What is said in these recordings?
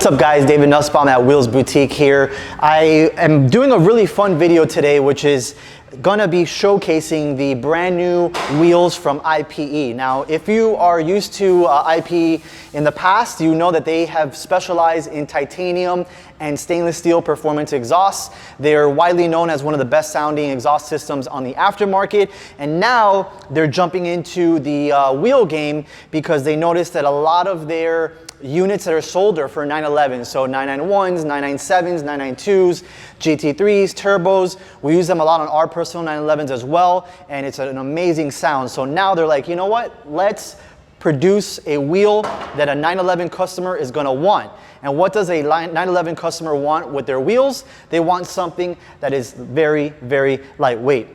What's up guys, David Nussbaum at Wheelsboutique here. I am doing a really fun video today, which is gonna be showcasing the brand new wheels from IPE. Now, if you are used to IPE in the past, you know that they have specialized in titanium and stainless steel performance exhausts. They're widely known as one of the best sounding exhaust systems on the aftermarket. And now they're jumping into the wheel game because they noticed that a lot of their units that are sold are for 911, so 991s, 997s, 992s, GT3s, turbos. We use them a lot on our personal 911s as well, and it's an amazing sound. So now they're like, you know what? Let's produce a wheel that a 911 customer is gonna want. And what does a 911 customer want with their wheels? They want something that is very, very lightweight.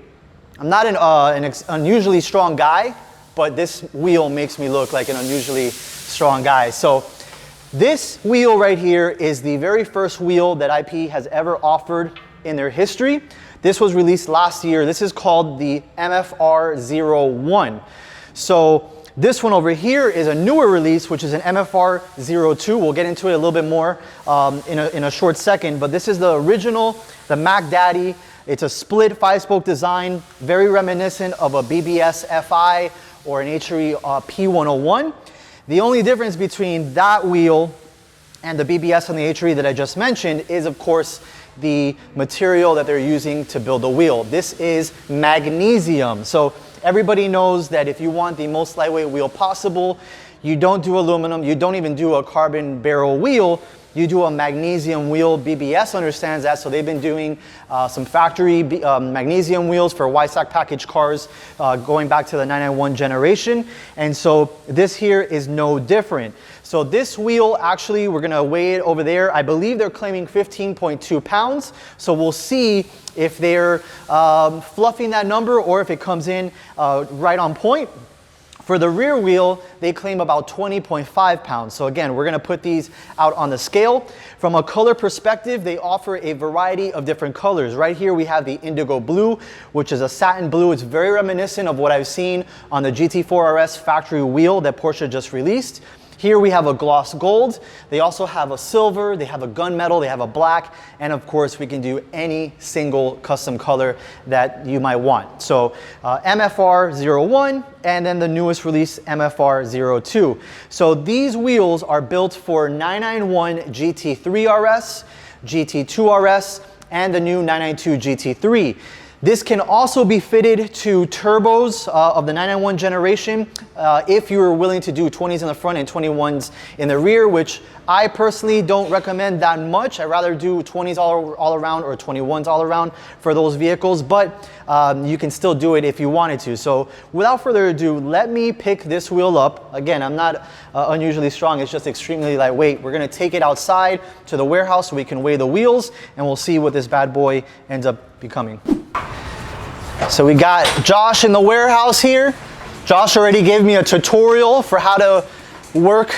I'm not an unusually strong guy, but this wheel makes me look like an unusually strong guy. So this wheel right here is the very first wheel that IPE has ever offered in their history. This was released last year. This is called the MFR01. So this one over here is a newer release, which is an MFR02. We'll get into it a little bit more in a short second, but this is the original, the Mac Daddy. It's a split 5-spoke design, very reminiscent of a BBS FI or an HRE P101. The only difference between that wheel and the BBS and the HRE that I just mentioned is, of course, the material that they're using to build the wheel. This is magnesium. So everybody knows that if you want the most lightweight wheel possible, you don't do aluminum, you don't even do a carbon barrel wheel, you do a magnesium wheel. BBS understands that, so they've been doing some factory magnesium wheels for YSAC package cars going back to the 991 generation. And so this here is no different. So this wheel, actually, we're gonna weigh it over there. I believe they're claiming 15.2 pounds. So we'll see if they're fluffing that number or if it comes in right on point. For the rear wheel, they claim about 20.5 pounds. So again, we're gonna put these out on the scale. From a color perspective, they offer a variety of different colors. Right here, we have the indigo blue, which is a satin blue. It's very reminiscent of what I've seen on the GT4 RS factory wheel that Porsche just released. Here we have a gloss gold. They also have a silver, they have a gunmetal, they have a black, and of course we can do any single custom color that you might want. So MFR01 and then the newest release MFR02. So these wheels are built for 991 GT3 RS, GT2 RS, and the new 992 GT3. This can also be fitted to turbos of the 991 generation if you are willing to do 20s in the front and 21s in the rear, which I personally don't recommend that much. I'd rather do 20s all around or 21s all around for those vehicles, but you can still do it if you wanted to. So without further ado, let me pick this wheel up. Again, I'm not unusually strong, it's just extremely lightweight. We're gonna take it outside to the warehouse so we can weigh the wheels and we'll see what this bad boy ends up becoming. So we got Josh in the warehouse here. Josh already gave me a tutorial for how to work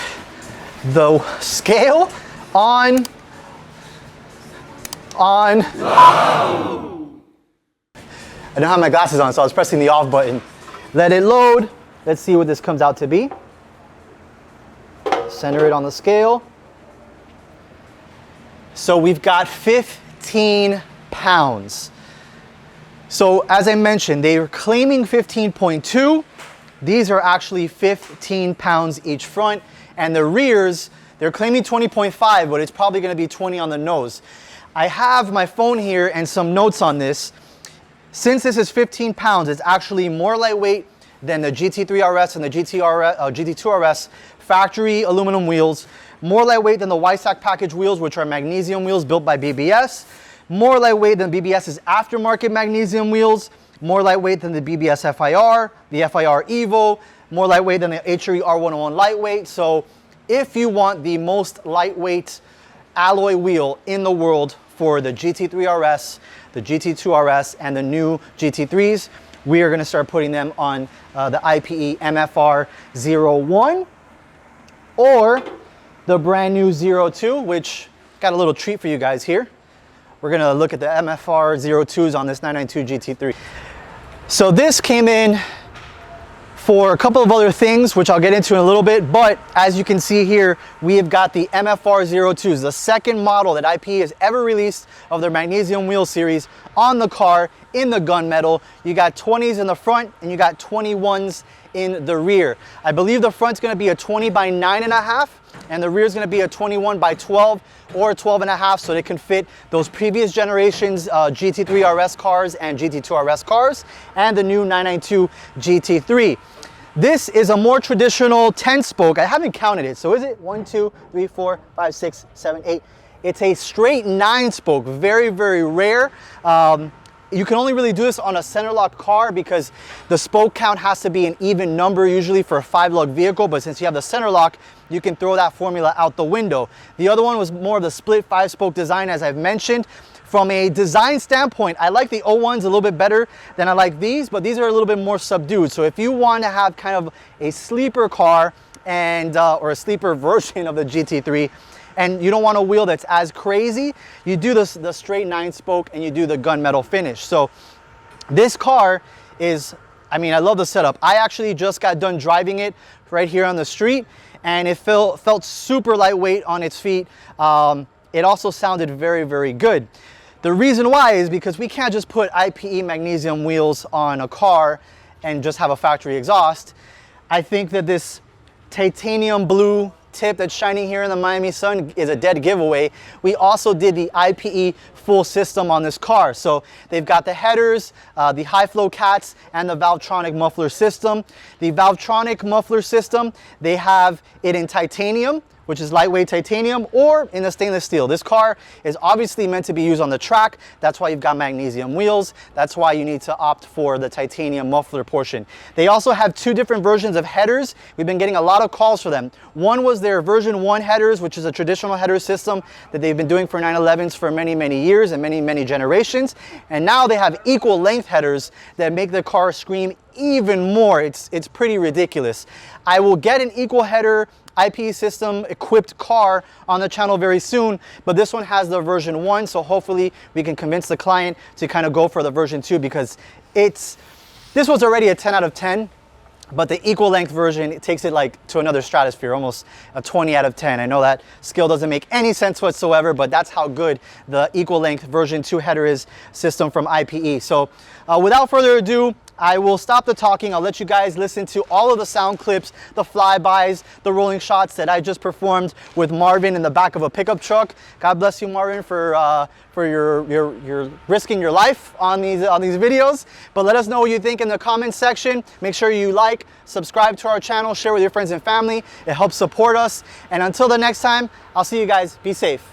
the scale on. Wow. I don't have my glasses on, so I was pressing the off button. Let it load. Let's see what this comes out to be. Center it on the scale. So we've got 15 pounds. So as I mentioned, they are claiming 15.2. These are actually 15 pounds each front. And the rears, they're claiming 20.5, but it's probably gonna be 20 on the nose. I have my phone here and some notes on this. Since this is 15 pounds, it's actually more lightweight than the GT3 RS and the GT2 RS factory aluminum wheels. More lightweight than the YSAC package wheels, which are magnesium wheels built by BBS. More lightweight than BBS's aftermarket magnesium wheels, more lightweight than the BBS FIR, the FIR Evo, more lightweight than the HRE R101 lightweight. So if you want the most lightweight alloy wheel in the world for the GT3 RS, the GT2 RS, and the new GT3s, we are gonna start putting them on the IPE MFR01 or the brand new 02, which got a little treat for you guys here. We're gonna look at the MFR02s on this 992 GT3. So this came in for a couple of other things, which I'll get into in a little bit. But as you can see here, we have got the MFR02s, the second model that IPE has ever released of their Magnesium Wheel series on the car in the gunmetal. You got 20s in the front and you got 21s in the rear. I believe the front's gonna be a 20 by 9.5 and the rear is going to be a 21 by 12 or 12.5, so they can fit those previous generations GT3 RS cars and GT2 RS cars and the new 992 GT3. This is a more traditional 10 spoke. I haven't counted it, so is it 1, 2, 3, 4, 5, 6, 7, 8? It's a straight 9 spoke, very, very rare. You can only really do this on a center lock car because the spoke count has to be an even number usually for a 5-lug vehicle, but since you have the center lock, you can throw that formula out the window. The other one was more of the split 5-spoke design, as I've mentioned. From a design standpoint, I like the 01s a little bit better than I like these, but these are a little bit more subdued. So if you want to have kind of a sleeper car and or a sleeper version of the GT3, and you don't want a wheel that's as crazy, you do the straight 9-spoke and you do the gunmetal finish. So this car is, I mean, I love the setup. I actually just got done driving it right here on the street and it felt super lightweight on its feet. It also sounded very, very good. The reason why is because we can't just put IPE magnesium wheels on a car and just have a factory exhaust. I think that this titanium blue tip that's shining here in the Miami sun is a dead giveaway. We also did the IPE full system on this car. So they've got the headers, the high flow cats, and the Valvetronic muffler system. The Valvetronic muffler system, they have it in titanium, which is lightweight titanium, or in the stainless steel. This car is obviously meant to be used on the track. That's why you've got magnesium wheels. That's why you need to opt for the titanium muffler portion. They also have 2 different versions of headers. We've been getting a lot of calls for them. One was their version 1 headers, which is a traditional header system that they've been doing for 911s for many, many years and many, many generations. And now they have equal length headers that make the car scream even more. It's pretty ridiculous. I will get an equal header IPE system equipped car on the channel very soon, but this one has the version 1, so hopefully we can convince the client to kind of go for the version 2 because this was already a 10 out of 10, but the equal length version, it takes it like to another stratosphere, almost a 20 out of 10. I know that scale doesn't make any sense whatsoever, but that's how good the equal length version 2 header is system from IPE. So without further ado, I will stop the talking. I'll let you guys listen to all of the sound clips, the flybys, the rolling shots that I just performed with Marvin in the back of a pickup truck. God bless you, Marvin, for your risking your life on these videos. But let us know what you think in the comments section. Make sure you like, subscribe to our channel, share with your friends and family. It helps support us. And until the next time, I'll see you guys. Be safe.